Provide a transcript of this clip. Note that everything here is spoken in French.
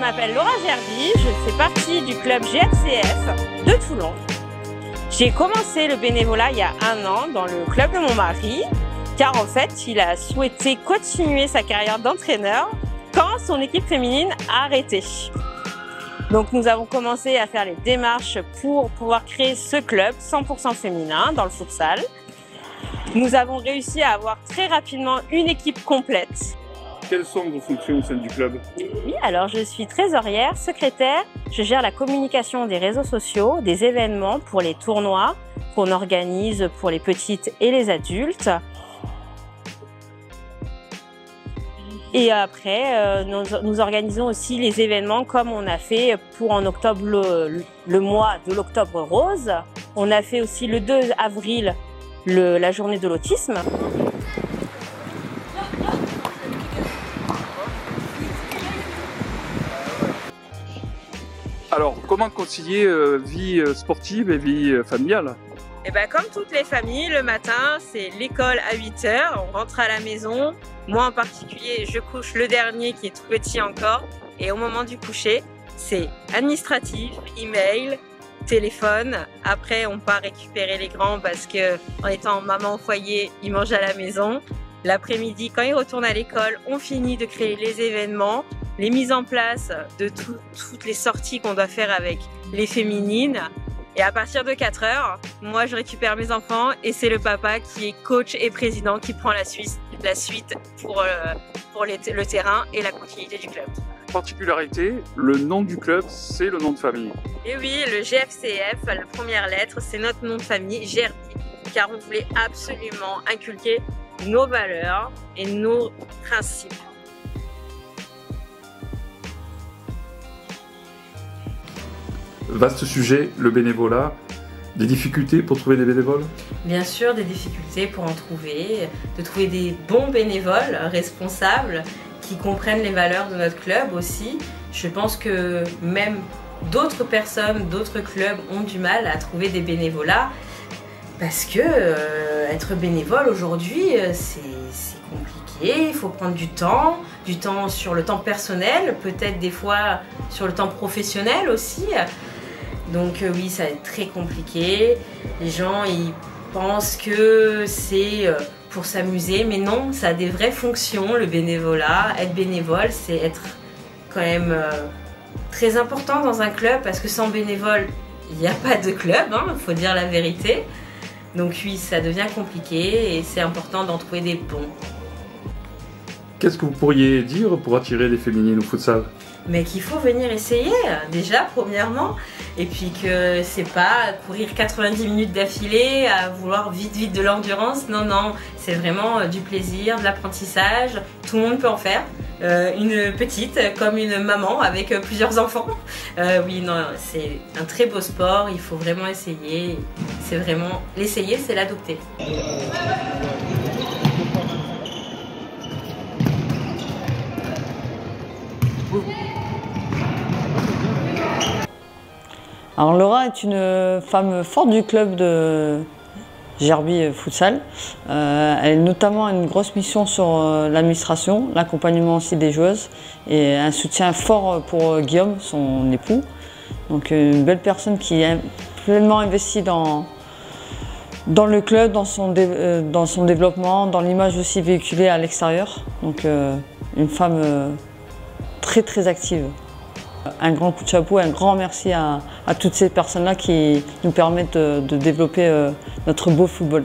m'appelle Laura Gerby, je fais partie du club GFCF de Toulon. J'ai commencé le bénévolat il y a 1 an dans le club de mon mari, car en fait, il a souhaité continuer sa carrière d'entraîneur quand son équipe féminine a arrêté. Donc nous avons commencé à faire les démarches pour pouvoir créer ce club 100% féminin dans le futsal. Nous avons réussi à avoir très rapidement une équipe complète. Quelles sont vos fonctions au sein du club? Oui, alors je suis trésorière, secrétaire, je gère la communication des réseaux sociaux, des événements pour les tournois qu'on organise pour les petites et les adultes. Et après, nous organisons aussi les événements comme on a fait pour en octobre le mois de l'Octobre Rose. On a fait aussi le 2 avril la journée de l'autisme. Alors, comment concilier vie sportive et vie familiale? Et ben, comme toutes les familles, le matin, c'est l'école à 8 h, on rentre à la maison. Moi en particulier, je couche le dernier qui est tout petit encore. Et au moment du coucher, c'est administratif, email, téléphone. Après, on part récupérer les grands parce que en étant maman au foyer, ils mangent à la maison. L'après-midi, quand ils retournent à l'école, on finit de créer les événements, les mises en place de toutes les sorties qu'on doit faire avec les féminines. Et à partir de 4 h, moi je récupère mes enfants et c'est le papa qui est coach et président qui prend la suite pour le terrain et la continuité du club. Particularité, le nom du club, c'est le nom de famille. Et oui, le GFCF, la première lettre, c'est notre nom de famille, Gerby, car on voulait absolument inculquer nos valeurs et nos principes. Vaste sujet, le bénévolat. Des difficultés pour trouver des bénévoles? Bien sûr, des difficultés pour en trouver, de trouver des bons bénévoles responsables qui comprennent les valeurs de notre club aussi. Je pense que même d'autres personnes, d'autres clubs ont du mal à trouver des bénévolats parce que être bénévole aujourd'hui, c'est compliqué, il faut prendre du temps sur le temps personnel, peut-être des fois sur le temps professionnel aussi. Donc oui, ça va être très compliqué. Les gens, ils pensent que c'est pour s'amuser, mais non, ça a des vraies fonctions, le bénévolat. Être bénévole, c'est être quand même très important dans un club, parce que sans bénévole, il n'y a pas de club, hein, faut dire la vérité. Donc oui, ça devient compliqué et c'est important d'en trouver des bons. Qu'est-ce que vous pourriez dire pour attirer les féminines au futsal? Mais qu'il faut venir essayer, déjà, premièrement. Et puis que c'est pas courir 90 minutes d'affilée, à vouloir vite de l'endurance. Non, non, c'est vraiment du plaisir, de l'apprentissage. Tout le monde peut en faire. Une petite comme une maman avec plusieurs enfants. Oui, non, c'est un très beau sport, il faut vraiment essayer. C'est vraiment, l'essayer, c'est l'adopter. Alors Laura est une femme forte du club de Gerby Futsal. Elle a notamment une grosse mission sur l'administration, l'accompagnement aussi des joueuses et un soutien fort pour Guillaume, son époux. Donc une belle personne qui est pleinement investie dans le club, dans son développement, dans l'image aussi véhiculée à l'extérieur. Donc une femme très active. Un grand coup de chapeau, un grand merci à toutes ces personnes-là qui nous permettent de développer notre beau football.